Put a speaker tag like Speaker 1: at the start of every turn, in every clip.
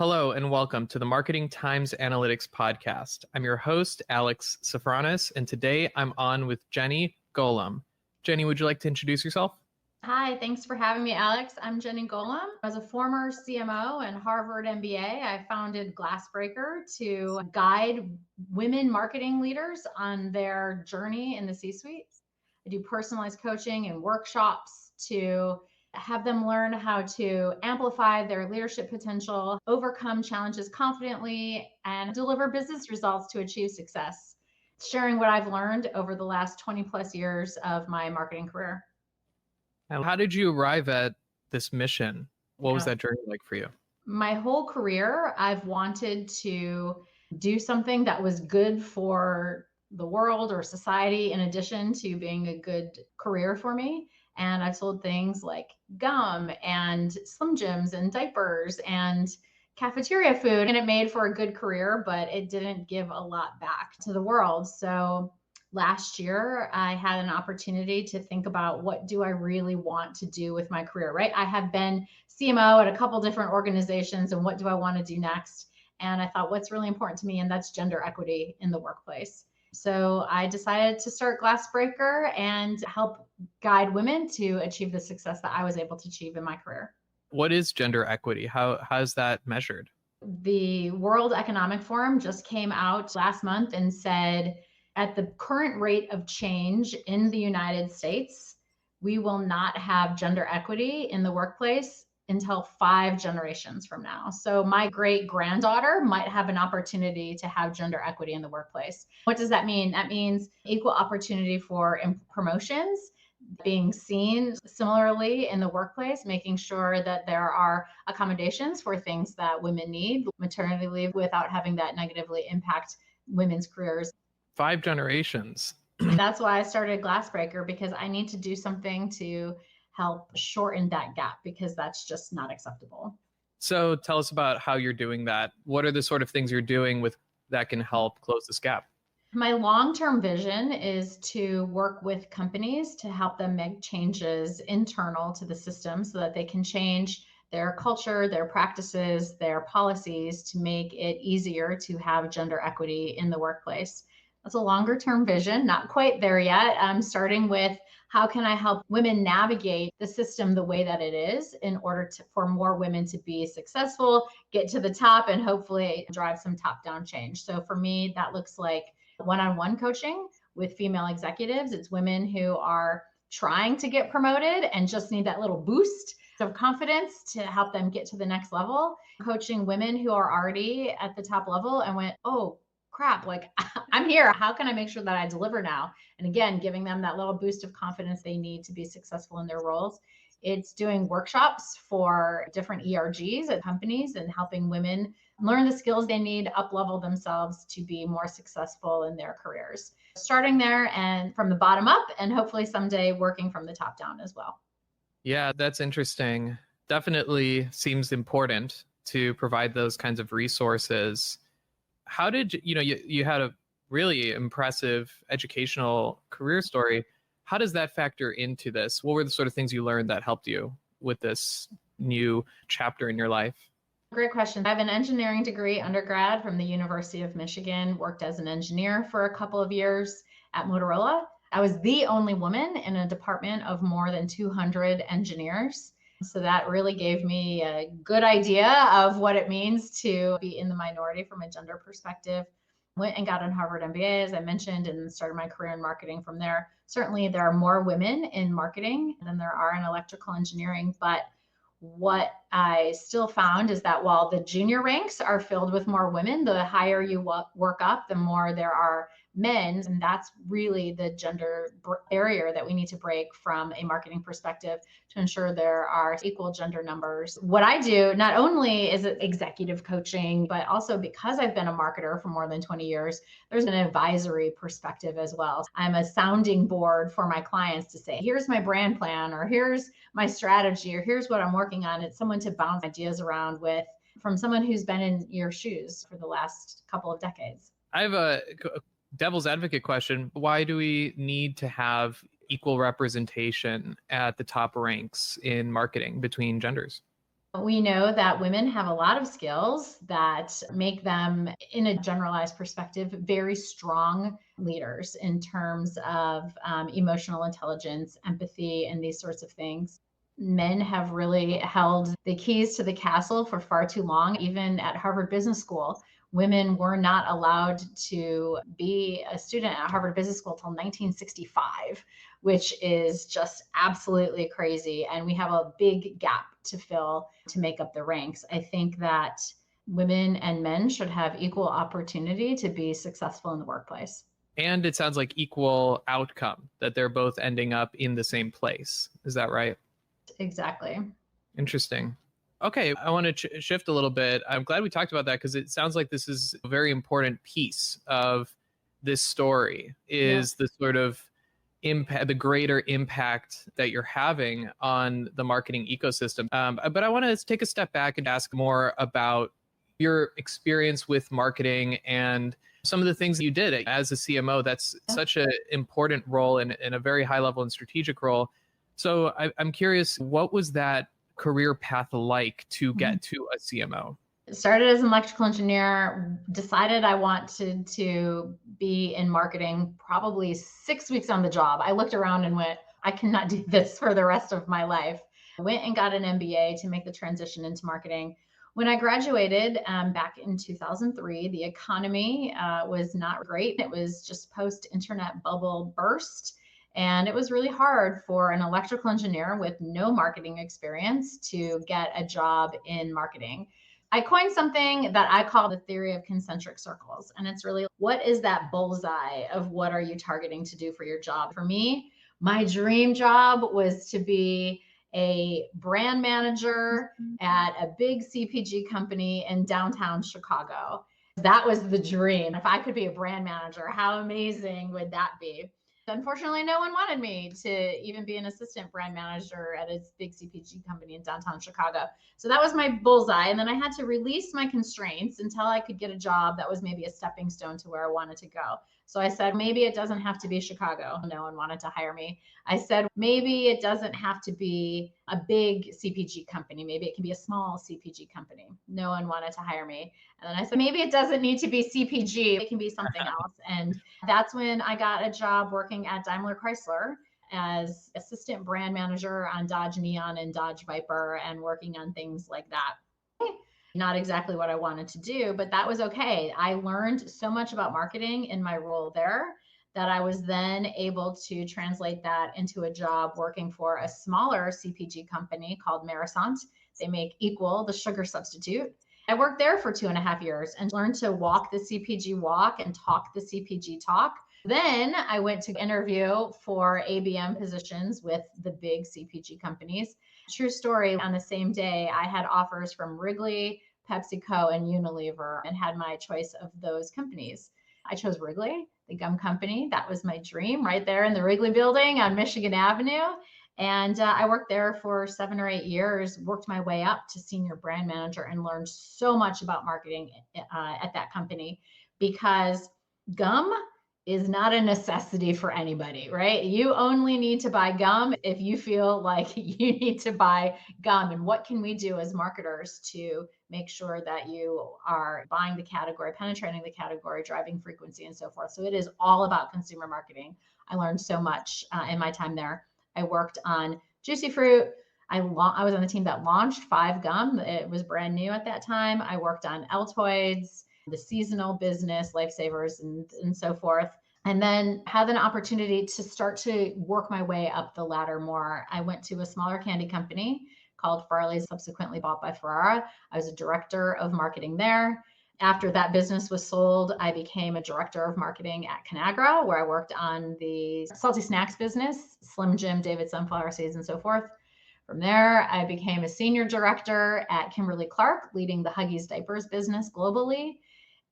Speaker 1: Hello and welcome to the Marketing Times Analytics podcast. I'm your host, Alex Sofronas, and today I'm on with Jeni Golomb. Jeni, would you like to introduce yourself?
Speaker 2: Hi, thanks for having me, Alex. I'm Jeni Golomb. As a former CMO and Harvard MBA, I founded Glassbreaker to guide women marketing leaders on their journey in the C-suite. I do personalized coaching and workshops to have them learn how to amplify their leadership potential, overcome challenges confidently, and deliver business results to achieve success. Sharing what I've learned over the last 20 plus years of my marketing career.
Speaker 1: And how did you arrive at this mission? What was that journey like for you?
Speaker 2: My whole career, I've wanted to do something that was good for the world or society in addition to being a good career for me. And I've sold things like gum and Slim Jims and diapers and cafeteria food, and it made for a good career, but it didn't give a lot back to the world. So last year, I had an opportunity to think about what do I really want to do with my career, right? I have been CMO at a couple different organizations, and what do I want to do next? And I thought, what's really important to me? And that's gender equity in the workplace. So I decided to start Glassbreaker and help guide women to achieve the success that I was able to achieve in my career.
Speaker 1: What is gender equity? How is that measured?
Speaker 2: The World Economic Forum just came out last month and said, at the current rate of change in the United States, we will not have gender equity in the workplace until 5 generations from now. So my great granddaughter might have an opportunity to have gender equity in the workplace. What does that mean? That means equal opportunity for promotions, being seen similarly in the workplace, making sure that there are accommodations for things that women need, maternity leave, without having that negatively impact women's careers.
Speaker 1: 5 generations.
Speaker 2: That's why I started Glassbreaker, because I need to do something to help shorten that gap, because that's just not acceptable.
Speaker 1: So tell us about how you're doing that. What are the sort of things you're doing that can help close this gap?
Speaker 2: My long-term vision is to work with companies to help them make changes internal to the system so that they can change their culture, their practices, their policies to make it easier to have gender equity in the workplace. That's a longer term vision, not quite there yet. I'm starting with how can I help women navigate the system the way that it is in order for more women to be successful, get to the top, and hopefully drive some top down change. So for me, that looks like one-on-one coaching with female executives. It's women who are trying to get promoted and just need that little boost of confidence to help them get to the next level. Coaching women who are already at the top level and went, oh, crap, like I'm here. How can I make sure that I deliver now? And again, giving them that little boost of confidence they need to be successful in their roles. It's doing workshops for different ERGs at companies and helping women learn the skills they need, up-level themselves to be more successful in their careers. Starting there and from the bottom up, and hopefully someday working from the top down as well.
Speaker 1: Yeah, that's interesting. Definitely seems important to provide those kinds of resources. How did you had a really impressive educational career story. How does that factor into this? What were the sort of things you learned that helped you with this new chapter in your life?
Speaker 2: Great question. I have an engineering degree undergrad from the University of Michigan, worked as an engineer for a couple of years at Motorola. I was the only woman in a department of more than 200 engineers. So that really gave me a good idea of what it means to be in the minority from a gender perspective. Went and got an Harvard MBA, as I mentioned, and started my career in marketing from there. Certainly, there are more women in marketing than there are in electrical engineering. But what I still found is that while the junior ranks are filled with more women, the higher you work up, the more there are men. And that's really the gender barrier that we need to break from a marketing perspective to ensure there are equal gender numbers. What I do not only is it executive coaching, but also because I've been a marketer for more than 20 years, there's an advisory perspective as well. I'm a sounding board for my clients to say, here's my brand plan, or here's my strategy, or here's what I'm working on. It's someone to bounce ideas around with from someone who's been in your shoes for the last couple of decades.
Speaker 1: I have a devil's advocate question. Why do we need to have equal representation at the top ranks in marketing between genders?
Speaker 2: We know that women have a lot of skills that make them, in a generalized perspective, very strong leaders in terms of emotional intelligence, empathy, and these sorts of things. Men have really held the keys to the castle for far too long. Even at Harvard Business School, women were not allowed to be a student at Harvard Business School until 1965, which is just absolutely crazy. And we have a big gap to fill to make up the ranks. I think that women and men should have equal opportunity to be successful in the workplace.
Speaker 1: And it sounds like equal outcome, that they're both ending up in the same place. Is that right?
Speaker 2: Exactly.
Speaker 1: Interesting. Okay, I want to shift a little bit. I'm glad we talked about that because it sounds like this is a very important piece of this story is the sort of impact, the greater impact that you're having on the marketing ecosystem. But I want to take a step back and ask more about your experience with marketing and some of the things that you did as a CMO. That's such an important role and a very high level and strategic role. So I'm curious, what was that career path like to get to a CMO?
Speaker 2: Started as an electrical engineer, decided I wanted to be in marketing probably 6 weeks on the job. I looked around and went, I cannot do this for the rest of my life. I went and got an MBA to make the transition into marketing. When I graduated back in 2003, the economy was not great. It was just post-internet bubble burst. And it was really hard for an electrical engineer with no marketing experience to get a job in marketing. I coined something that I call the theory of concentric circles. And it's really, what is that bullseye of what are you targeting to do for your job? For me, my dream job was to be a brand manager at a big CPG company in downtown Chicago. That was the dream. If I could be a brand manager, how amazing would that be? Unfortunately, no one wanted me to even be an assistant brand manager at a big CPG company in downtown Chicago. So that was my bullseye. And then I had to release my constraints until I could get a job that was maybe a stepping stone to where I wanted to go. So I said, maybe it doesn't have to be Chicago. No one wanted to hire me. I said, maybe it doesn't have to be a big CPG company. Maybe it can be a small CPG company. No one wanted to hire me. And then I said, maybe it doesn't need to be CPG. It can be something else. And that's when I got a job working at Daimler Chrysler as assistant brand manager on Dodge Neon and Dodge Viper and working on things like that. Not exactly what I wanted to do, but that was okay. I learned so much about marketing in my role there that I was then able to translate that into a job working for a smaller CPG company called Marisont. They make Equal, the sugar substitute. I worked there for 2.5 years and learned to walk the CPG walk and talk the CPG talk. Then I went to interview for ABM positions with the big CPG companies. True story, on the same day, I had offers from Wrigley, PepsiCo, and Unilever and had my choice of those companies. I chose Wrigley, the gum company. That was my dream, right there in the Wrigley building on Michigan Avenue. And I worked there for 7 or 8 years, worked my way up to senior brand manager and learned so much about marketing at that company because gum is not a necessity for anybody, right? You only need to buy gum if you feel like you need to buy gum. And what can we do as marketers to make sure that you are buying the category, penetrating the category, driving frequency, and so forth? So it is all about consumer marketing. I learned so much in my time there. I worked on Juicy Fruit. I was on the team that launched 5 Gum. It was brand new at that time. I worked on Altoids, the seasonal business, Lifesavers, and so forth. And then had an opportunity to start to work my way up the ladder more. I went to a smaller candy company called Farley's, subsequently bought by Ferrara. I was a director of marketing there. After that business was sold, I became a director of marketing at Conagra, where I worked on the salty snacks business, Slim Jim, David Sunflower Seeds, and so forth. From there, I became a senior director at Kimberly-Clark, leading the Huggies diapers business globally.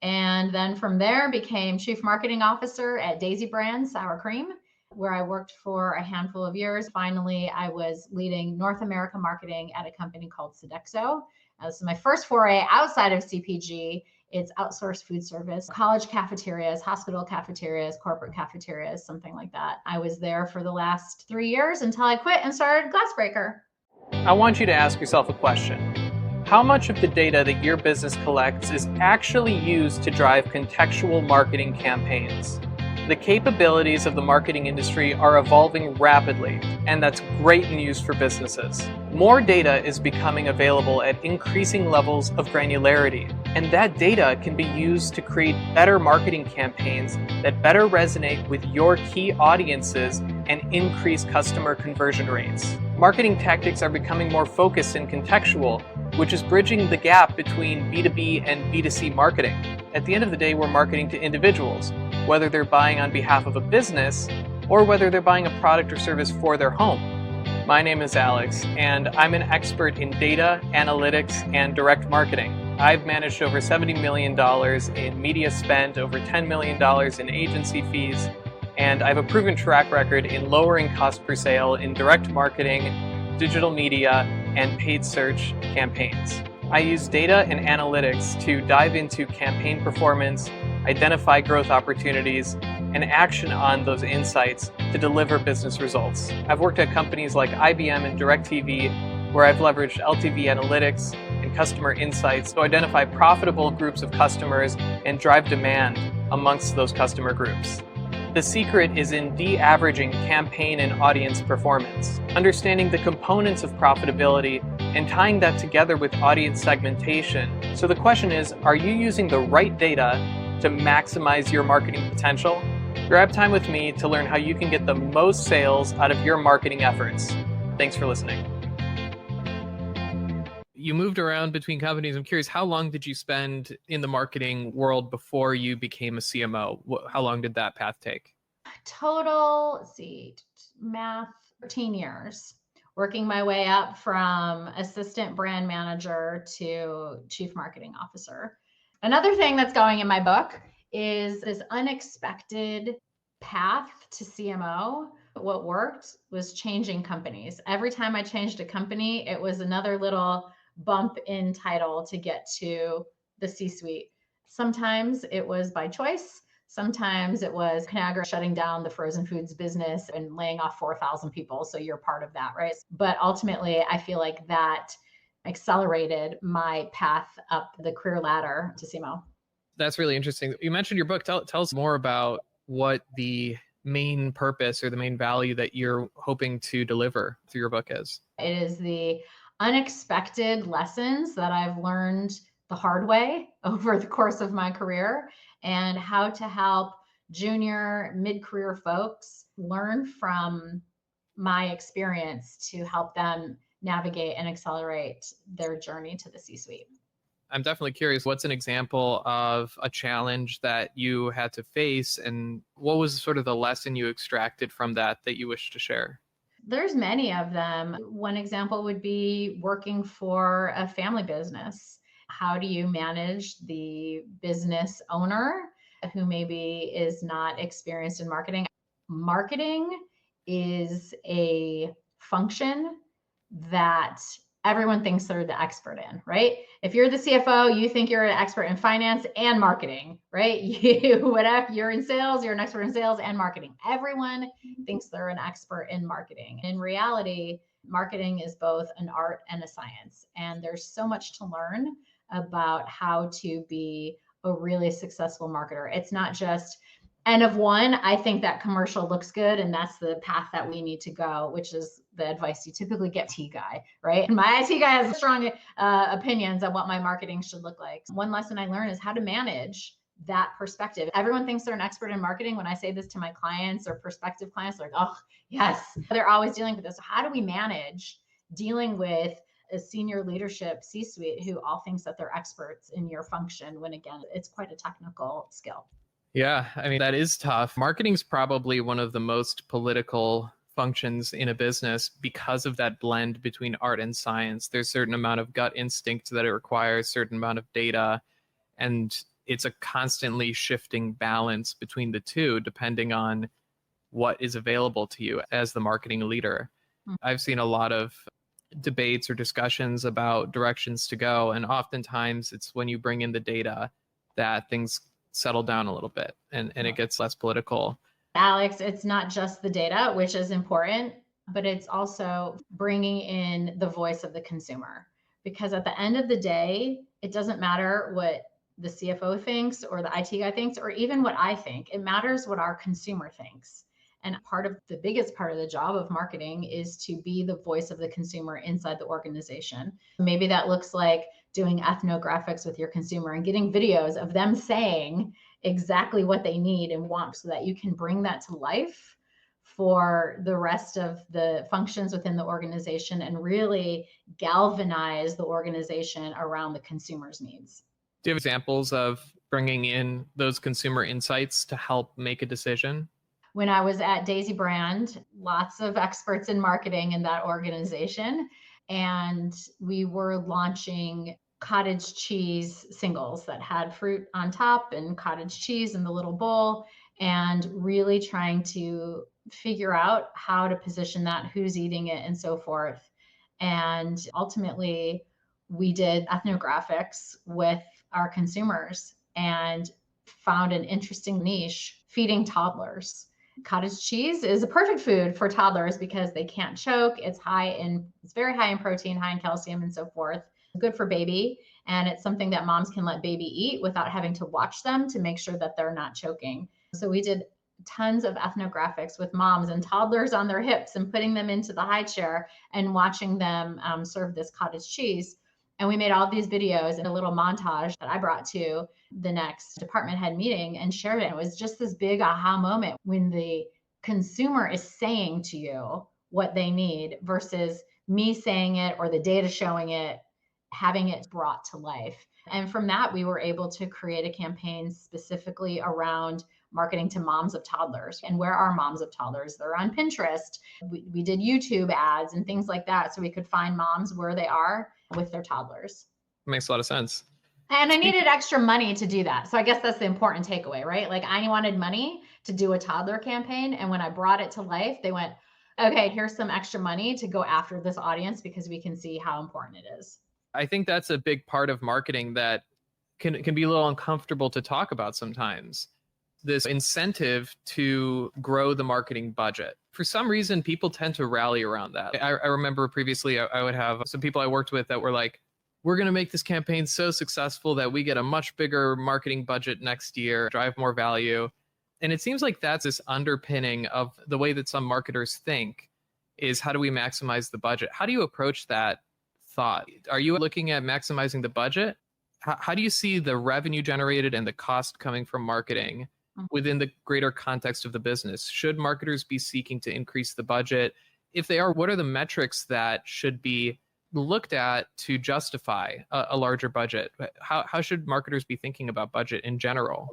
Speaker 2: And then from there, became chief marketing officer at Daisy Brand Sour Cream, where I worked for a handful of years. Finally, I was leading North America marketing at a company called Sodexo. This is my first foray outside of CPG. It's outsourced food service, college cafeterias, hospital cafeterias, corporate cafeterias, something like that. I was there for the last 3 years until I quit and started Glassbreaker.
Speaker 1: I want you to ask yourself a question. How much of the data that your business collects is actually used to drive contextual marketing campaigns? The capabilities of the marketing industry are evolving rapidly, and that's great news for businesses. More data is becoming available at increasing levels of granularity, and that data can be used to create better marketing campaigns that better resonate with your key audiences and increase customer conversion rates. Marketing tactics are becoming more focused and contextual, which is bridging the gap between B2B and B2C marketing. At the end of the day, we're marketing to individuals, whether they're buying on behalf of a business or whether they're buying a product or service for their home. My name is Alex, and I'm an expert in data, analytics, and direct marketing. I've managed over $70 million in media spend, over $10 million in agency fees, and I have a proven track record in lowering cost per sale in direct marketing, digital media, and paid search campaigns. I use data and analytics to dive into campaign performance, identify growth opportunities, and action on those insights to deliver business results. I've worked at companies like IBM and DirecTV, where I've leveraged LTV analytics and customer insights to identify profitable groups of customers and drive demand amongst those customer groups. The secret is in de-averaging campaign and audience performance, understanding the components of profitability and tying that together with audience segmentation. So the question is, are you using the right data to maximize your marketing potential? Grab time with me to learn how you can get the most sales out of your marketing efforts. Thanks for listening. You moved around between companies. I'm curious, how long did you spend in the marketing world before you became a CMO? How long did that path take?
Speaker 2: Total, let's see, math, 13 years, working my way up from assistant brand manager to chief marketing officer. Another thing that's going in my book is this unexpected path to CMO. What worked was changing companies. Every time I changed a company, it was another little bump in title to get to the C-suite. Sometimes it was by choice. Sometimes it was Conagra shutting down the frozen foods business and laying off 4,000 people. So you're part of that, right? But ultimately, I feel like that accelerated my path up the career ladder to CMO.
Speaker 1: That's really interesting. You mentioned your book. Tell us more about what the main purpose or the main value that you're hoping to deliver through your book is.
Speaker 2: It is the unexpected lessons that I've learned the hard way over the course of my career and how to help junior, mid-career folks learn from my experience to help them navigate and accelerate their journey to the C-suite.
Speaker 1: I'm definitely curious, what's an example of a challenge that you had to face, and what was sort of the lesson you extracted from that you wish to share?
Speaker 2: There's many of them. One example would be working for a family business. How do you manage the business owner who maybe is not experienced in marketing? Marketing is a function that everyone thinks they're the expert in, right? If you're the CFO, you think you're an expert in finance and marketing, right? Whatever, you're in sales, you're an expert in sales and marketing. Everyone thinks they're an expert in marketing. In reality, marketing is both an art and a science. And there's so much to learn about how to be a really successful marketer. It's not just N of one, I think that commercial looks good and that's the path that we need to go, which is the advice you typically get IT guy, right? And my IT guy has strong opinions on what my marketing should look like. One lesson I learned is how to manage that perspective. Everyone thinks they're an expert in marketing. When I say this to my clients or prospective clients, they're like, oh, yes, they're always dealing with this. So how do we manage dealing with a senior leadership C-suite who all thinks that they're experts in your function when, again, it's quite a technical skill.
Speaker 1: Yeah, I mean, that is tough. Marketing's probably one of the most political functions in a business because of that blend between art and science. There's a certain amount of gut instinct that it requires, certain amount of data, and it's a constantly shifting balance between the two, depending on what is available to you as the marketing leader. I've seen a lot of debates or discussions about directions to go, and oftentimes it's when you bring in the data that things settle down a little bit and it gets less political.
Speaker 2: Alex, it's not just the data, which is important, but it's also bringing in the voice of the consumer, because at the end of the day, it doesn't matter what the CFO thinks or the IT guy thinks, or even what I think. It matters what our consumer thinks. And part of the biggest part of the job of marketing is to be the voice of the consumer inside the organization. Maybe that looks like doing ethnographics with your consumer and getting videos of them saying exactly what they need and want so that you can bring that to life for the rest of the functions within the organization and really galvanize the organization around the consumer's needs.
Speaker 1: Do you have examples of bringing in those consumer insights to help make a decision?
Speaker 2: When I was at Daisy Brand, lots of experts in marketing in that organization, and we were launching cottage cheese singles that had fruit on top and cottage cheese in the little bowl, and really trying to figure out how to position that, who's eating it, and so forth. And ultimately, we did ethnographics with our consumers and found an interesting niche: feeding toddlers. Cottage cheese is a perfect food for toddlers because they can't choke. It's very high in protein, high in calcium, and so forth. Good for baby. And it's something that moms can let baby eat without having to watch them to make sure that they're not choking. So we did tons of ethnographics with moms and toddlers on their hips and putting them into the high chair and watching them serve this cottage cheese. And we made all these videos and a little montage that I brought to the next department head meeting and shared it. It was just this big aha moment when the consumer is saying to you what they need versus me saying it or the data showing it, having it brought to life. And from that, we were able to create a campaign specifically around marketing to moms of toddlers. And where are moms of toddlers? They're on Pinterest. We did YouTube ads and things like that so we could find moms where they are with their toddlers.
Speaker 1: Makes a lot of sense.
Speaker 2: And I needed extra money to do that. So I guess that's the important takeaway, right? Like I wanted money to do a toddler campaign. And when I brought it to life, they went, okay, here's some extra money to go after this audience because we can see how important it is.
Speaker 1: I think that's a big part of marketing that can be a little uncomfortable to talk about sometimes. This incentive to grow the marketing budget. For some reason, people tend to rally around that. I remember previously I would have some people I worked with that were like, we're going to make this campaign so successful that we get a much bigger marketing budget next year, drive more value. And it seems like that's this underpinning of the way that some marketers think is how do we maximize the budget? How do you approach that thought? Are you looking at maximizing the budget? How do you see the revenue generated and the cost coming from marketing within the greater context of the business? Should marketers be seeking to increase the budget? If they are, what are the metrics that should be looked at to justify a larger budget? How should marketers be thinking about budget in general?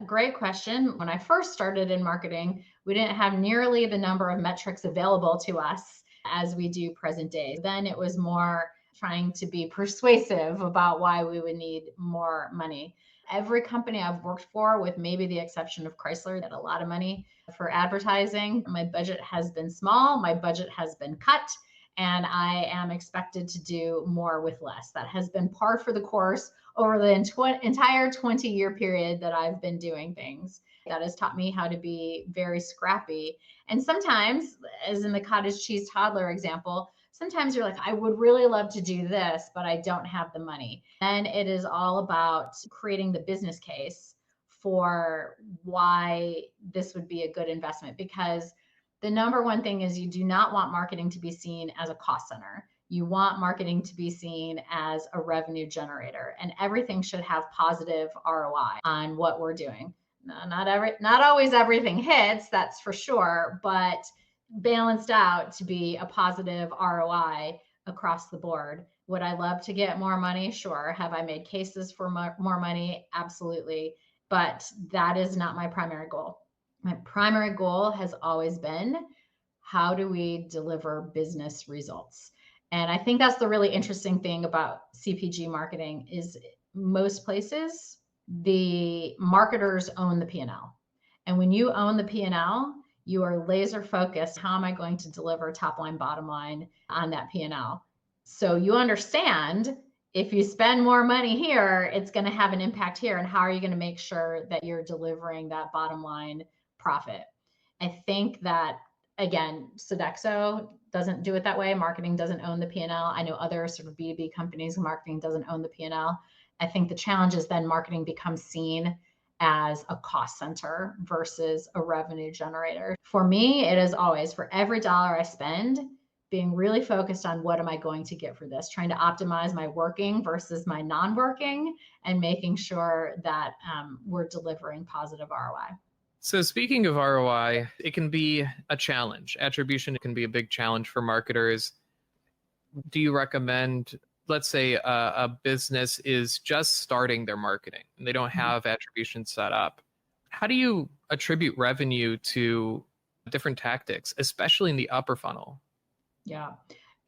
Speaker 2: Great question. When I first started in marketing, we didn't have nearly the number of metrics available to us as we do present day. Then it was more trying to be persuasive about why we would need more money. Every company I've worked for, with maybe the exception of Chrysler, had a lot of money for advertising. My budget has been small. My budget has been cut, and I am expected to do more with less. That has been par for the course over the entire 20-year period that I've been doing things. That has taught me how to be very scrappy. And sometimes, as in the cottage cheese toddler example, sometimes you're like, I would really love to do this, but I don't have the money. And it is all about creating the business case for why this would be a good investment. Because the number one thing is you do not want marketing to be seen as a cost center. You want marketing to be seen as a revenue generator, and everything should have positive ROI on what we're doing. Not always everything hits, that's for sure, but balanced out to be a positive ROI across the board. Would I love to get more money? Sure. Have I made cases for more money? Absolutely. But that is not my primary goal. My primary goal has always been, how do we deliver business results? And I think that's the really interesting thing about CPG marketing is most places, the marketers own the P&L. And when you own the P&L, you are laser focused. How am I going to deliver top line, bottom line on that P&L? So you understand if you spend more money here, it's going to have an impact here. And how are you going to make sure that you're delivering that bottom line profit? I think that Again, Sodexo doesn't do it that way. Marketing doesn't own the P&L. I know other sort of B2B companies, marketing doesn't own the P&L. I think the challenge is then marketing becomes seen as a cost center versus a revenue generator. For me, it is always, for every dollar I spend, being really focused on what am I going to get for this, trying to optimize my working versus my non-working, and making sure that we're delivering positive ROI.
Speaker 1: So speaking of ROI, it can be a challenge. Attribution can be a big challenge for marketers. Do you recommend, let's say a business is just starting their marketing and they don't have attribution set up. How do you attribute revenue to different tactics, especially in the upper funnel?
Speaker 2: Yeah,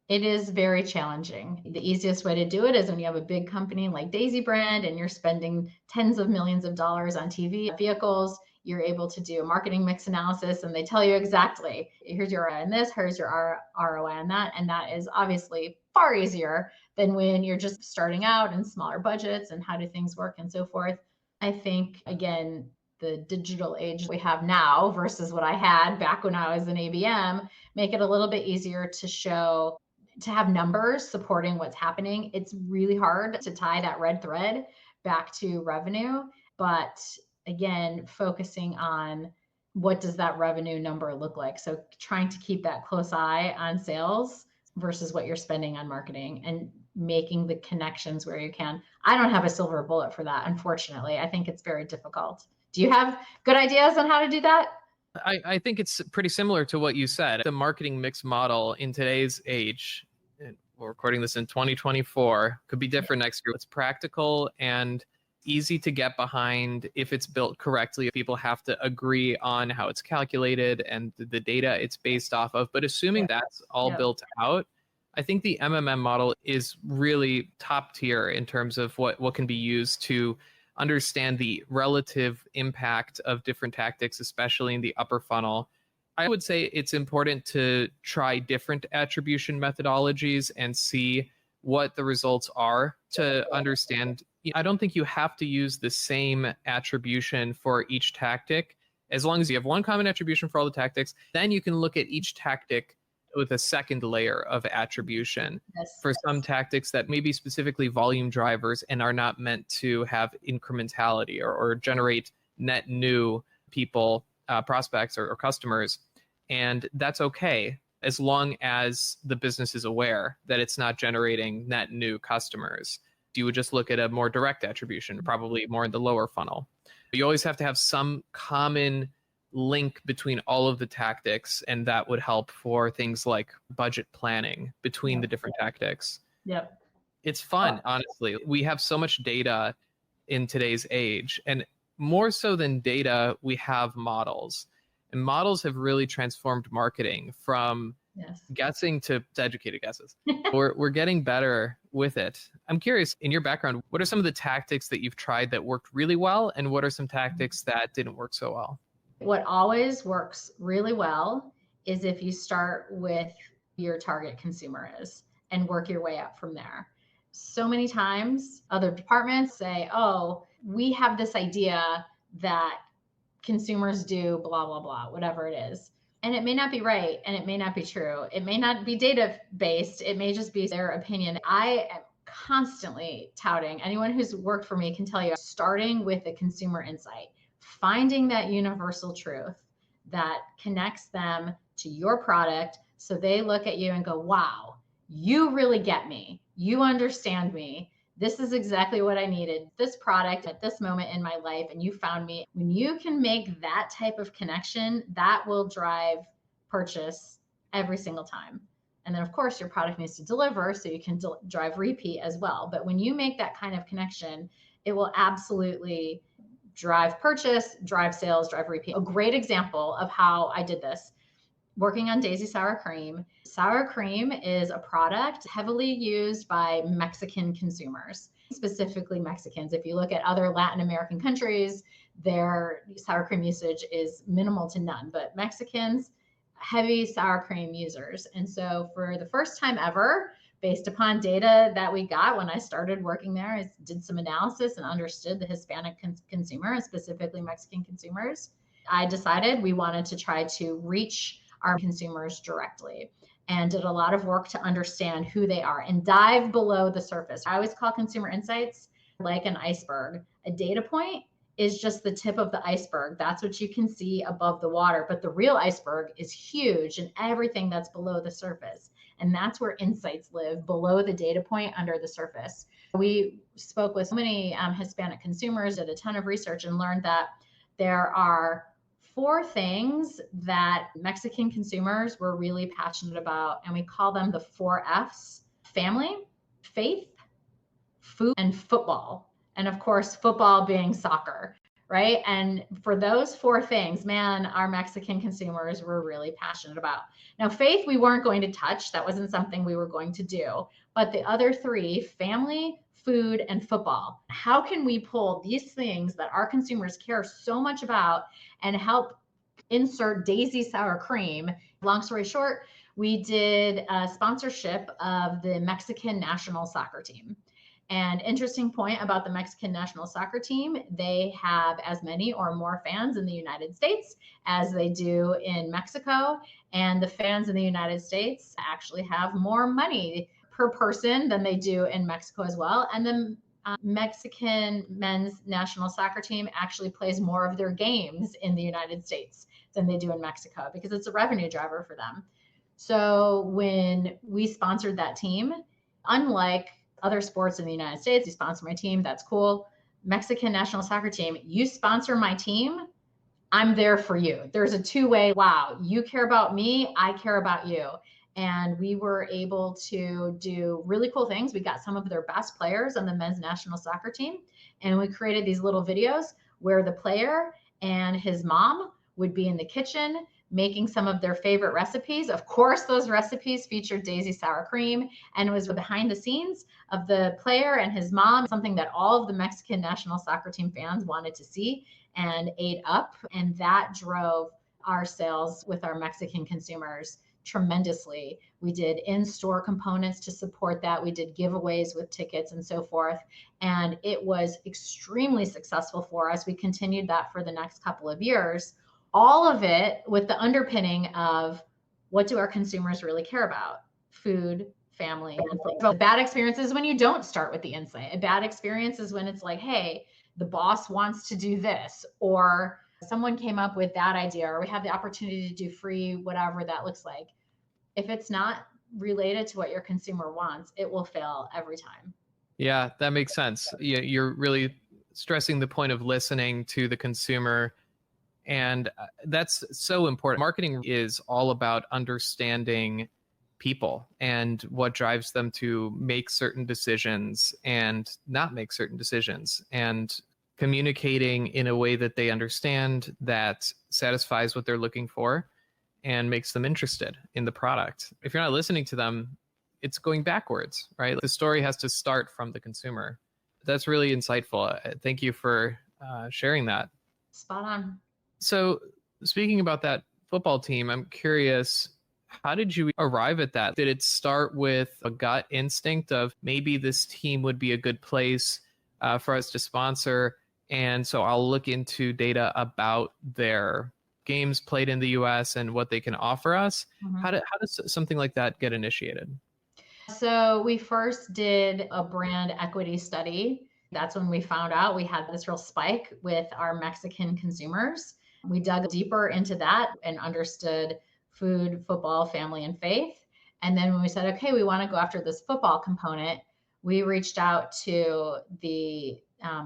Speaker 2: it is very challenging. The easiest way to do it is when you have a big company like Daisy Brand and you're spending tens of millions of dollars on TV vehicles, you're able to do a marketing mix analysis and they tell you exactly, here's your ROI on this, here's your ROI on that. And that is obviously far easier than when you're just starting out and smaller budgets and how do things work and so forth. I think, again, the digital age we have now versus what I had back when I was an ABM make it a little bit easier to show, to have numbers supporting what's happening. It's really hard to tie that red thread back to revenue, but again, focusing on what does that revenue number look like? So trying to keep that close eye on sales versus what you're spending on marketing and making the connections where you can. I don't have a silver bullet for that, unfortunately. I think it's very difficult. Do you have good ideas on how to do that?
Speaker 1: I think it's pretty similar to what you said. The marketing mix model in today's age, and we're recording this in 2024, could be different next year. It's practical and easy to get behind if it's built correctly. People have to agree on how it's calculated and the data it's based off of. But assuming that's all built out, I think the MMM model is really top tier in terms of what can be used to understand the relative impact of different tactics, especially in the upper funnel. I would say it's important to try different attribution methodologies and see what the results are to understand. I don't think you have to use the same attribution for each tactic. As long as you have one common attribution for all the tactics, then you can look at each tactic with a second layer of attribution for some tactics that may be specifically volume drivers and are not meant to have incrementality or generate net new people, prospects or customers. And that's okay as long as the business is aware that it's not generating net new customers. You would just look at a more direct attribution, probably more in the lower funnel. You always have to have some common link between all of the tactics, and that would help for things like budget planning between the different tactics.
Speaker 2: Yep.
Speaker 1: It's fun, honestly. We have so much data in today's age, and more so than data, we have models. And models have really transformed marketing from guessing to educated guesses. We're getting better with it. I'm curious, in your background, what are some of the tactics that you've tried that worked really well, and what are some tactics that didn't work so well?
Speaker 2: What always works really well is if you start with your target consumer is and work your way up from there. So many times other departments say, oh, we have this idea that consumers do blah, blah, blah, whatever it is. And it may not be right. And it may not be true. It may not be data based. It may just be their opinion. I am constantly touting, anyone who's worked for me can tell you, starting with a consumer insight, finding that universal truth that connects them to your product so they look at you and go, wow, you really get me. You understand me. This is exactly what I needed, this product at this moment in my life, and you found me. When you can make that type of connection, that will drive purchase every single time. And then, of course, your product needs to deliver so you can drive repeat as well. But when you make that kind of connection, it will absolutely drive purchase, drive sales, drive repeat. A great example of how I did this, working on Daisy Sour Cream. Sour cream is a product heavily used by Mexican consumers, specifically Mexicans. If you look at other Latin American countries, their sour cream usage is minimal to none, but Mexicans, heavy sour cream users. And so for the first time ever, based upon data that we got when I started working there, I did some analysis and understood the Hispanic consumer, specifically Mexican consumers. I decided we wanted to try to reach our consumers directly and did a lot of work to understand who they are and dive below the surface. I always call consumer insights like an iceberg. A data point is just the tip of the iceberg. That's what you can see above the water. But the real iceberg is huge and everything that's below the surface. And that's where insights live, below the data point, under the surface. We spoke with so many Hispanic consumers, did a ton of research, and learned that there are 4 things that Mexican consumers were really passionate about. And we call them the 4 F's: family, faith, food, and football. And of course, football being soccer, right? And for those 4 things, man, our Mexican consumers were really passionate about. Now, faith, we weren't going to touch. That wasn't something we were going to do. But the other 3, family, food, and football, how can we pull these things that our consumers care so much about and help insert Daisy sour cream? Long story short, we did a sponsorship of the Mexican national soccer team. And interesting point about the Mexican national soccer team, they have as many or more fans in the United States as they do in Mexico. And the fans in the United States actually have more money per person than they do in Mexico as well. And the Mexican men's national soccer team actually plays more of their games in the United States than they do in Mexico because it's a revenue driver for them. So when we sponsored that team, unlike other sports in the United States, you sponsor my team, that's cool. Mexican national soccer team, you sponsor my team, I'm there for you. There's a 2-way, wow, you care about me, I care about you. And we were able to do really cool things. We got some of their best players on the men's national soccer team, and we created these little videos where the player and his mom would be in the kitchen making some of their favorite recipes. Of course, those recipes featured Daisy sour cream, and it was behind the scenes of the player and his mom, something that all of the Mexican national soccer team fans wanted to see and ate up. And that drove our sales with our Mexican consumers tremendously. We did in-store components to support that. We did giveaways with tickets and so forth. And it was extremely successful for us. We continued that for the next couple of years. All of it with the underpinning of, what do our consumers really care about? Food, family, and food. So bad experience is when you don't start with the insight. A bad experience is when it's like, hey, the boss wants to do this, or someone came up with that idea, or we have the opportunity to do free, whatever that looks like. If it's not related to what your consumer wants, it will fail every time.
Speaker 1: Yeah, that makes sense. You're really stressing the point of listening to the consumer. And that's so important. Marketing is all about understanding people and what drives them to make certain decisions and not make certain decisions, and communicating in a way that they understand, that satisfies what they're looking for and makes them interested in the product. If you're not listening to them, it's going backwards, right? The story has to start from the consumer. That's really insightful. Thank you for sharing that.
Speaker 2: Spot on.
Speaker 1: So speaking about that football team, I'm curious, how did you arrive at that? Did it start with a gut instinct of maybe this team would be a good place for us to sponsor, and so I'll look into data about their games played in the US and what they can offer us? Mm-hmm. How does something like that get initiated?
Speaker 2: So we first did a brand equity study. That's when we found out we had this real spike with our Mexican consumers. We dug deeper into that and understood food, football, family, and faith. And then when we said, okay, we want to go after this football component, we reached out to the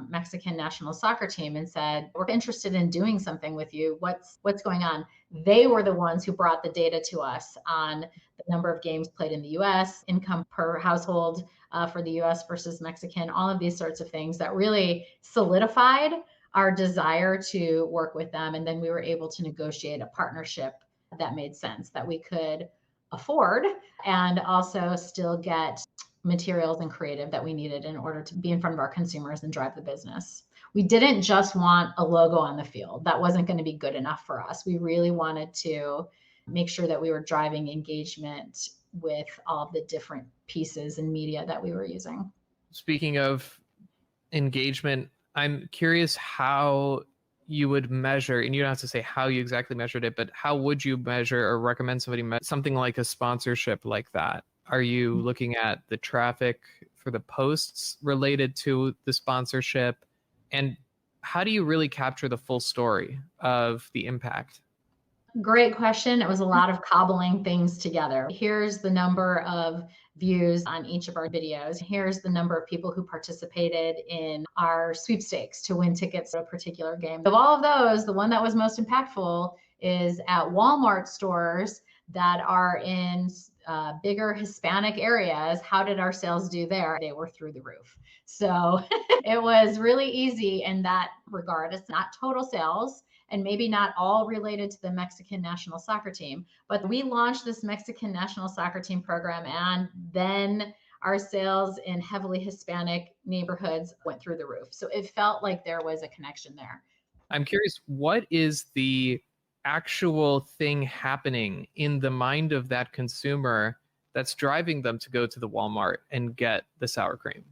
Speaker 2: Mexican national soccer team and said, we're interested in doing something with you. What's going on? They were the ones who brought the data to us on the number of games played in the US, income per household for the US versus Mexican, all of these sorts of things that really solidified our desire to work with them. And then we were able to negotiate a partnership that made sense, that we could afford and also still get materials and creative that we needed in order to be in front of our consumers and drive the business. We didn't just want a logo on the field. That wasn't going to be good enough for us. We really wanted to make sure that we were driving engagement with all of the different pieces and media that we were using.
Speaker 1: Speaking of engagement, I'm curious how you would measure, and you don't have to say how you exactly measured it, but how would you measure or recommend somebody something like a sponsorship like that? Are you looking at the traffic for the posts related to the sponsorship? And how do you really capture the full story of the impact?
Speaker 2: Great question. It was a lot of cobbling things together. Here's the number of views on each of our videos. Here's the number of people who participated in our sweepstakes to win tickets to a particular game. Of all of those, the one that was most impactful is at Walmart stores that are in bigger Hispanic areas. How did our sales do there? They were through the roof. So it was really easy in that regard. It's not total sales, and maybe not all related to the Mexican national soccer team. But we launched this Mexican national soccer team program, and then our sales in heavily Hispanic neighborhoods went through the roof. So it felt like there was a connection there.
Speaker 1: I'm curious, what is the actual thing happening in the mind of that consumer that's driving them to go to the Walmart and get the sour cream?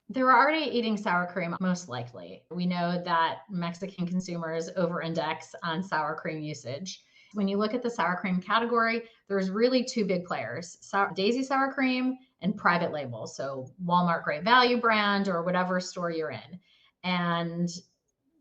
Speaker 2: They're already eating sour cream, most likely. We know that Mexican consumers over-index on sour cream usage. When you look at the sour cream category, there's really two big players, Daisy sour cream and private label. So Walmart Great Value brand or whatever store you're in. And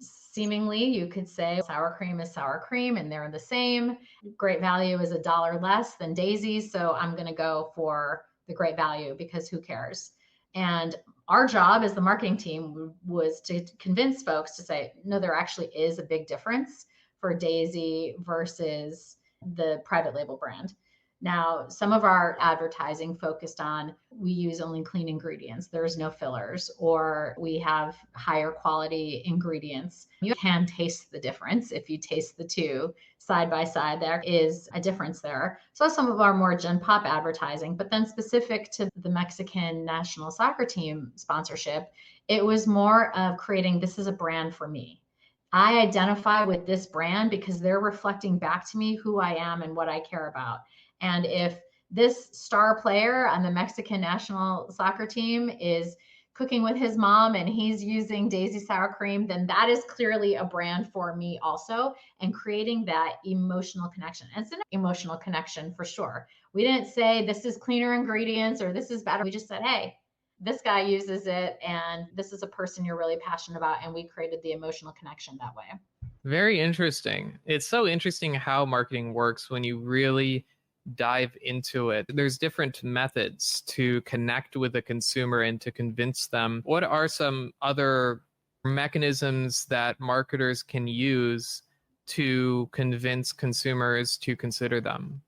Speaker 2: seemingly you could say sour cream is sour cream and they're the same. Great Value is $1 less than Daisy. So I'm going to go for the Great Value because who cares? And our job as the marketing team was to convince folks to say, no, there actually is a big difference for Daisy versus the private label brand. Now, some of our advertising focused on we use only clean ingredients, there's no fillers, or we have higher quality ingredients. You can taste the difference if you taste the two side by side. There is a difference there. So some of our more Gen Pop advertising, but then specific to the Mexican national soccer team sponsorship, it was more of creating this is a brand for me. I identify with this brand because they're reflecting back to me who I am and what I care about. And if this star player on the Mexican national soccer team is cooking with his mom and he's using Daisy sour cream, then that is clearly a brand for me also, and creating that emotional connection. And it's an emotional connection for sure. We didn't say this is cleaner ingredients or this is better. We just said, hey, this guy uses it and this is a person you're really passionate about. And we created the emotional connection that way.
Speaker 1: Very interesting. It's so interesting how marketing works when you really dive into it. There's different methods to connect with the consumer and to convince them. What are some other mechanisms that marketers can use to convince consumers to consider them?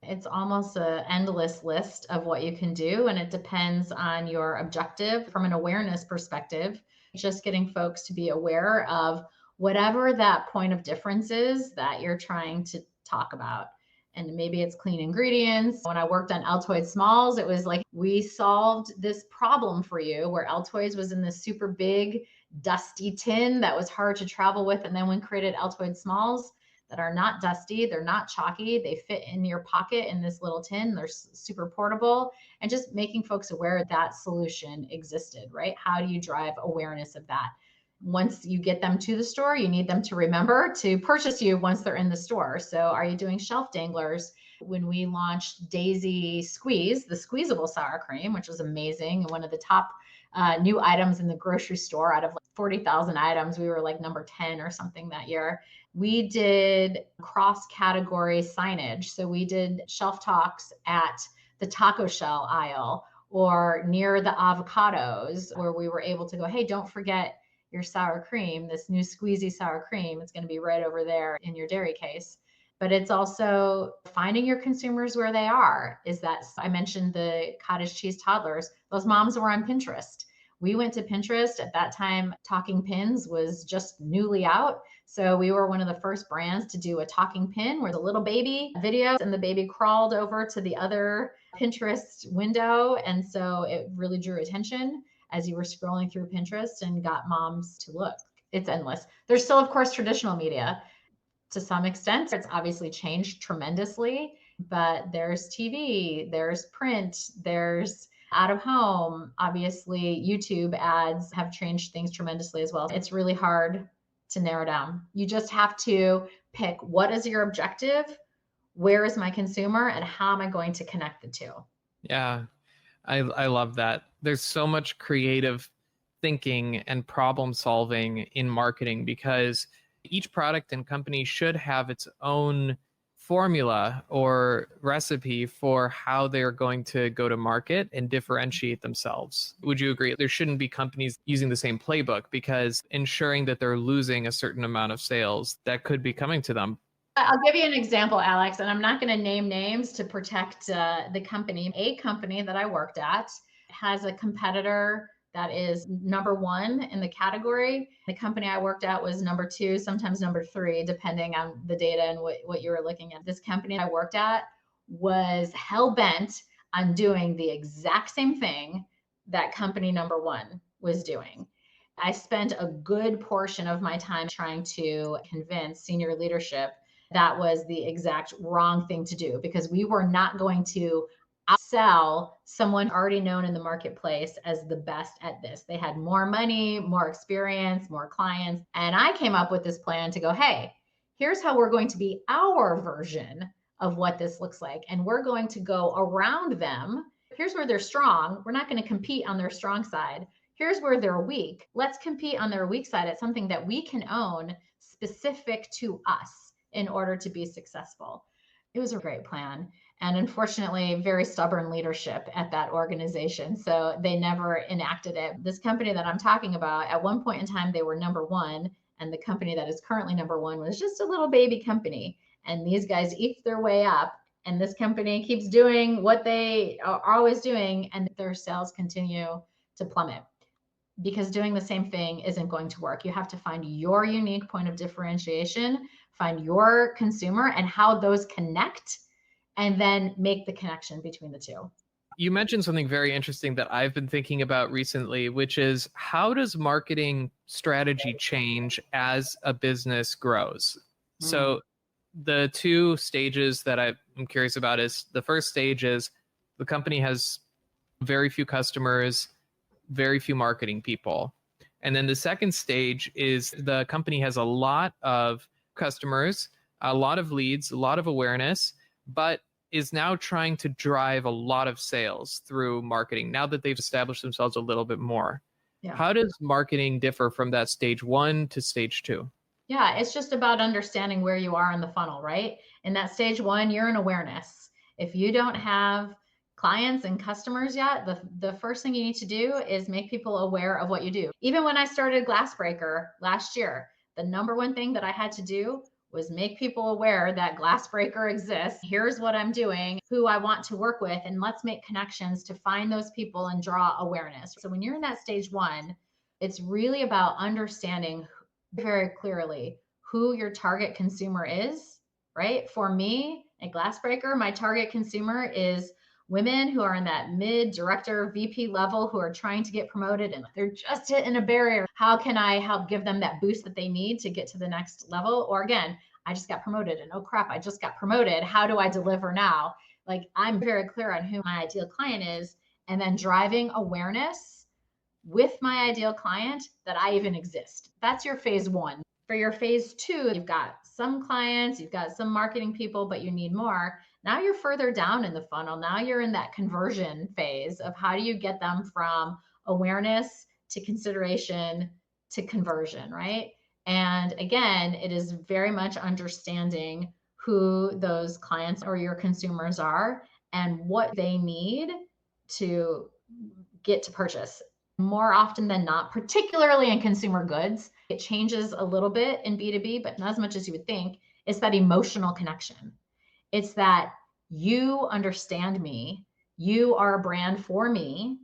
Speaker 2: It's almost an endless list of what you can do, and it depends on your objective. From an awareness perspective, just getting folks to be aware of whatever that point of difference is that you're trying to talk about. And maybe it's clean ingredients. When I worked on Altoid Smalls, it was like we solved this problem for you where Altoids was in this super big, dusty tin that was hard to travel with. And then we created Altoid Smalls that are not dusty, they're not chalky, they fit in your pocket in this little tin, they're super portable, and just making folks aware that solution existed, right? How do you drive awareness of that? Once you get them to the store, you need them to remember to purchase you once they're in the store. So are you doing shelf danglers? When we launched Daisy Squeeze, the squeezable sour cream, which was amazing, one of the top new items in the grocery store out of like 40,000 items, we were like number 10 or something that year. We did cross-category signage. So we did shelf talks at the taco shell aisle or near the avocados where we were able to go, hey, don't forget your sour cream, this new squeezy sour cream. It's going to be right over there in your dairy case. But it's also finding your consumers where they are. Is that I mentioned the cottage cheese toddlers, those moms were on Pinterest. We went to Pinterest at that time. Talking pins was just newly out. So we were one of the first brands to do a talking pin where the little baby video and the baby crawled over to the other Pinterest window. And so it really drew attention as you were scrolling through Pinterest and got moms to look. It's endless. There's still, of course, traditional media to some extent. It's obviously changed tremendously, but there's TV, there's print, there's out of home. Obviously, YouTube ads have changed things tremendously as well. It's really hard to narrow down. You just have to pick, what is your objective? Where is my consumer? And how am I going to connect the two?
Speaker 1: Yeah, I love that. There's so much creative thinking and problem solving in marketing because each product and company should have its own formula or recipe for how they're going to go to market and differentiate themselves. Would you agree? There shouldn't be companies using the same playbook because ensuring that they're losing a certain amount of sales that could be coming to them.
Speaker 2: I'll give you an example, Alex, and I'm not going to name names to protect the company. A company that I worked at has a competitor that is number one in the category. The company I worked at was number two, sometimes number three, depending on the data and what you were looking at. This company I worked at was hell bent on doing the exact same thing that company number one was doing. I spent a good portion of my time trying to convince senior leadership that was the exact wrong thing to do, because we were not going to outsell someone already known in the marketplace as the best at this. They had more money, more experience, more clients. And I came up with this plan to go, hey, here's how we're going to be our version of what this looks like. And we're going to go around them. Here's where they're strong. We're not going to compete on their strong side. Here's where they're weak. Let's compete on their weak side at something that we can own specific to us in order to be successful. It was a great plan. And unfortunately, very stubborn leadership at that organization. So they never enacted it. This company that I'm talking about, at one point in time, they were number one. And the company that is currently number one was just a little baby company. And these guys eked their way up. And this company keeps doing what they are always doing. And their sales continue to plummet, because doing the same thing isn't going to work. You have to find your unique point of differentiation, find your consumer and how those connect, and then make the connection between the two.
Speaker 1: You mentioned something very interesting that I've been thinking about recently, which is how does marketing strategy change as a business grows? So the two stages that I'm curious about is, the first stage is the company has very few customers, very few marketing people. And then the second stage is the company has a lot of customers, a lot of leads, a lot of awareness, but is now trying to drive a lot of sales through marketing now that they've established themselves a little bit more. Yeah. How does marketing differ from that stage one to stage two?
Speaker 2: Yeah, it's just about understanding where you are in the funnel, right? In that stage one, you're in awareness. If you don't have clients and customers yet, the first thing you need to do is make people aware of what you do. Even when I started Glassbreaker last year, the number one thing that I had to do was make people aware that Glassbreaker exists. Here's what I'm doing, who I want to work with, and let's make connections to find those people and draw awareness. So when you're in that stage one, it's really about understanding very clearly who your target consumer is, right? For me at Glassbreaker, my target consumer is women who are in that mid director VP level who are trying to get promoted and they're just hitting a barrier. How can I help give them that boost that they need to get to the next level? Or again, I just got promoted and oh crap, I just got promoted. How do I deliver now? Like, I'm very clear on who my ideal client is, and then driving awareness with my ideal client that I even exist. That's your phase one. For your phase two, you've got some clients, you've got some marketing people, but you need more. Now you're further down in the funnel. Now you're in that conversion phase of how do you get them from awareness to consideration to conversion, right? And again, it is very much understanding who those clients or your consumers are and what they need to get to purchase. More often than not, particularly in consumer goods, it changes a little bit in B2B, but not as much as you would think. It's that emotional connection. It's that you understand me, you are a brand for me,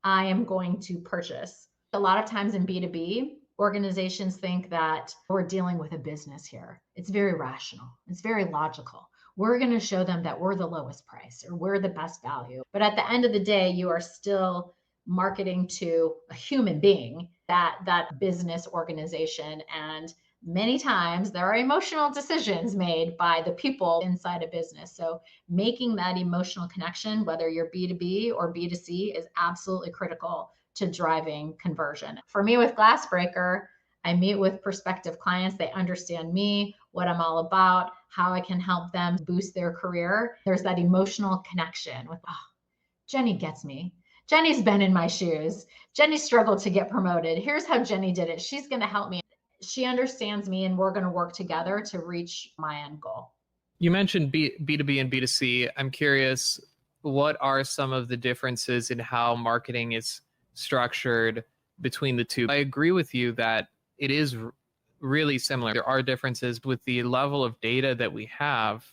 Speaker 2: I am going to purchase. A lot of times in B2B, organizations think that we're dealing with a business here. It's very rational, it's very logical. We're going to show them that we're the lowest price or we're the best value. But at the end of the day, you are still marketing to a human being, that business organization. And many times there are emotional decisions made by the people inside a business. So making that emotional connection, whether you're B2B or B2C, is absolutely critical to driving conversion. For me with Glassbreaker, I meet with prospective clients. They understand me, what I'm all about, how I can help them boost their career. There's that emotional connection with, oh, Jeni gets me. Jeni's been in my shoes. Jeni struggled to get promoted. Here's how Jeni did it. She's going to help me. She understands me, and we're going to work together to reach my end goal.
Speaker 1: You mentioned B2B and B2C. I'm curious, what are some of the differences in how marketing is structured between the two? I agree with you that it is really similar. There are differences with the level of data that we have.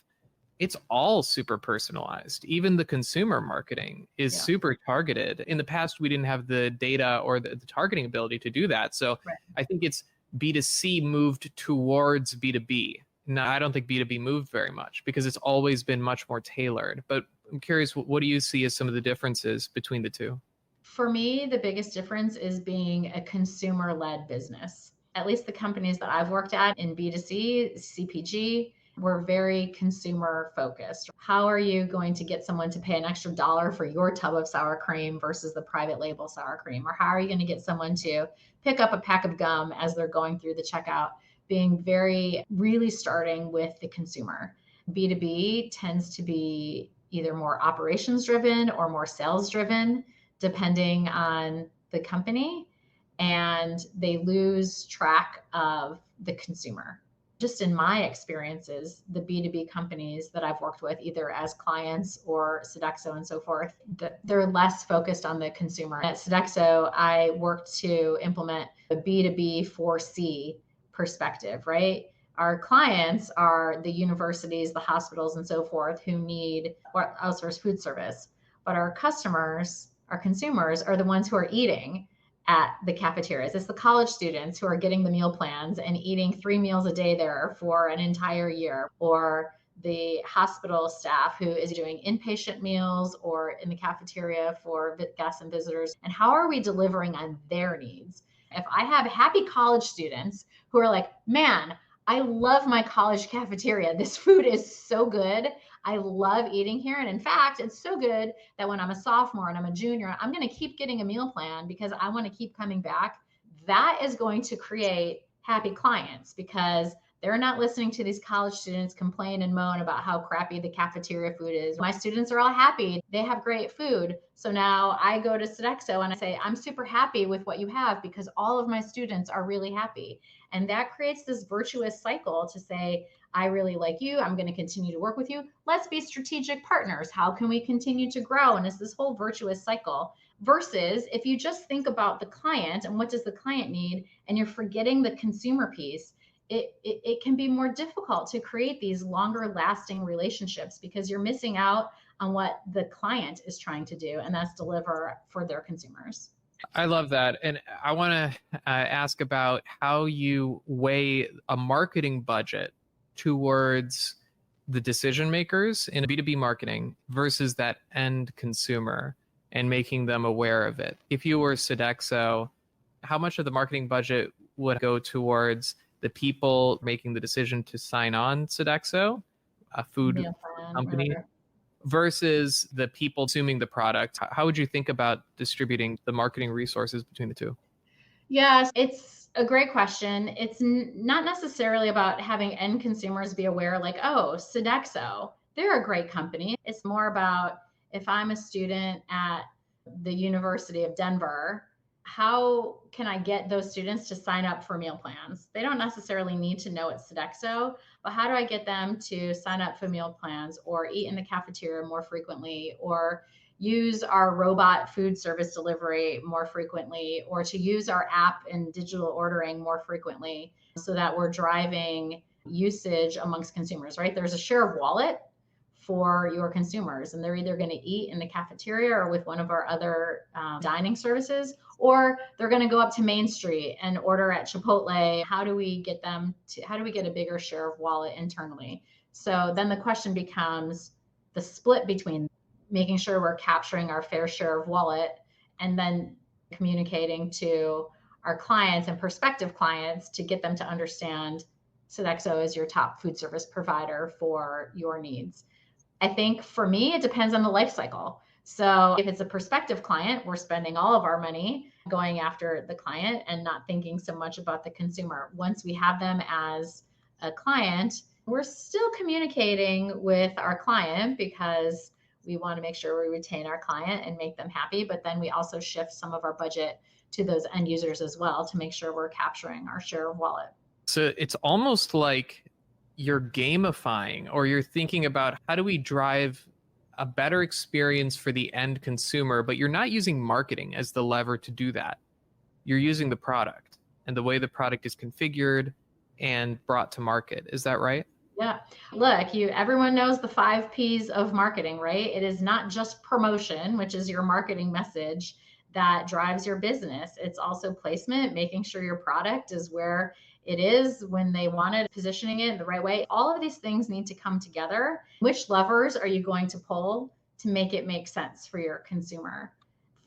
Speaker 1: It's all super personalized. Even the consumer marketing is super targeted. In the past, we didn't have the data or the targeting ability to do that. So I think it's B2C moved towards B2B. No, I don't think B2B moved very much because it's always been much more tailored. But I'm curious, what do you see as some of the differences between the two?
Speaker 2: For me, the biggest difference is being a consumer-led business. At least the companies that I've worked at in B2C, CPG, we're very consumer focused. How are you going to get someone to pay an extra dollar for your tub of sour cream versus the private label sour cream? Or how are you going to get someone to pick up a pack of gum as they're going through the checkout? Being really starting with the consumer. B2B tends to be either more operations driven or more sales driven, depending on the company, and they lose track of the consumer. Just in my experiences, the B2B companies that I've worked with, either as clients or Sodexo and so forth, they're less focused on the consumer. At Sodexo, I worked to implement a B2B4C perspective, right? Our clients are the universities, the hospitals, and so forth who need or outsource food service. But our customers, our consumers, are the ones who are eating at the cafeterias. It's the college students who are getting the meal plans and eating 3 meals a day there for an entire year, or the hospital staff who is doing inpatient meals or in the cafeteria for guests and visitors. And how are we delivering on their needs? If I have happy college students who are like, man, I love my college cafeteria. This food is so good. I love eating here. And in fact, it's so good that when I'm a sophomore and I'm a junior, I'm going to keep getting a meal plan because I want to keep coming back. That is going to create happy clients because they're not listening to these college students complain and moan about how crappy the cafeteria food is. My students are all happy. They have great food. So now I go to Sodexo and I say, I'm super happy with what you have because all of my students are really happy. And that creates this virtuous cycle to say, I really like you. I'm going to continue to work with you. Let's be strategic partners. How can we continue to grow? And it's this whole virtuous cycle. Versus if you just think about the client and what does the client need, and you're forgetting the consumer piece, it can be more difficult to create these longer lasting relationships because you're missing out on what the client is trying to do, and that's deliver for their consumers.
Speaker 1: I love that. And I want to ask about how you weigh a marketing budget towards the decision makers in B2B marketing versus that end consumer and making them aware of it. If you were Sodexo, how much of the marketing budget would go towards the people making the decision to sign on Sodexo, a food company, versus the people consuming the product? How would you think about distributing the marketing resources between the two?
Speaker 2: Yes, it's a great question. It's not necessarily about having end consumers be aware, like, oh, Sodexo, they're a great company. It's more about if I'm a student at the University of Denver, how can I get those students to sign up for meal plans? They don't necessarily need to know it's Sodexo, but how do I get them to sign up for meal plans or eat in the cafeteria more frequently, or use our robot food service delivery more frequently, or to use our app and digital ordering more frequently so that we're driving usage amongst consumers, right? There's a share of wallet for your consumers, and they're either going to eat in the cafeteria or with one of our other dining services, or they're going to go up to Main Street and order at Chipotle. How do we get a bigger share of wallet internally? So then the question becomes the split between making sure we're capturing our fair share of wallet and then communicating to our clients and prospective clients to get them to understand Sodexo is your top food service provider for your needs. I think for me, it depends on the life cycle. So if it's a prospective client, we're spending all of our money going after the client and not thinking so much about the consumer. Once we have them as a client, we're still communicating with our client because we want to make sure we retain our client and make them happy. But then we also shift some of our budget to those end users as well to make sure we're capturing our share of wallet.
Speaker 1: So it's almost like you're gamifying, or you're thinking about how do we drive a better experience for the end consumer, but you're not using marketing as the lever to do that. You're using the product and the way the product is configured and brought to market. Is that right?
Speaker 2: Yeah. Look, everyone knows the 5 Ps of marketing, right? It is not just promotion, which is your marketing message that drives your business. It's also placement, making sure your product is where it is when they want it, positioning it in the right way. All of these things need to come together. Which levers are you going to pull to make it make sense for your consumer?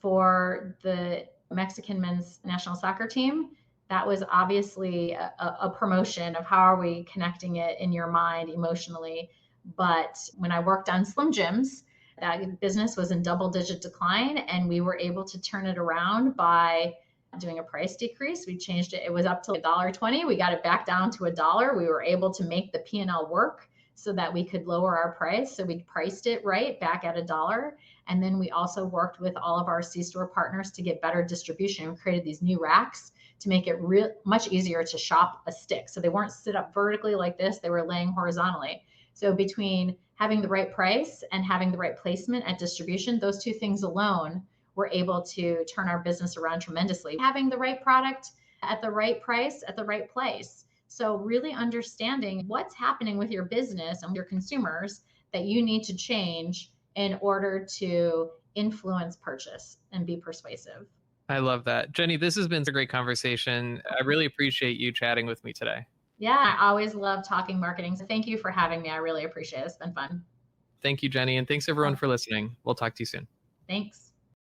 Speaker 2: For the Mexican men's national soccer team, that was obviously a promotion of how are we connecting it in your mind emotionally. But when I worked on Slim Jims, that business was in double-digit decline, and we were able to turn it around by doing a price decrease. We changed it. It was up to $1.20. We got it back down to $1. We were able to make the P&L work so that we could lower our price. So we priced it right back at $1. And then we also worked with all of our C-store partners to get better distribution. We created these new racks to make it much easier to shop a stick. So they weren't sit up vertically like this, they were laying horizontally. So between having the right price and having the right placement at distribution, those two things alone were able to turn our business around tremendously. Having the right product at the right price at the right place. So really understanding what's happening with your business and your consumers that you need to change in order to influence purchase and be persuasive.
Speaker 1: I love that. Jeni, this has been a great conversation. I really appreciate you chatting with me today.
Speaker 2: Yeah, I always love talking marketing. So thank you for having me. I really appreciate it. It's been fun.
Speaker 1: Thank you, Jeni, and thanks everyone for listening. We'll talk to you soon.
Speaker 2: Thanks.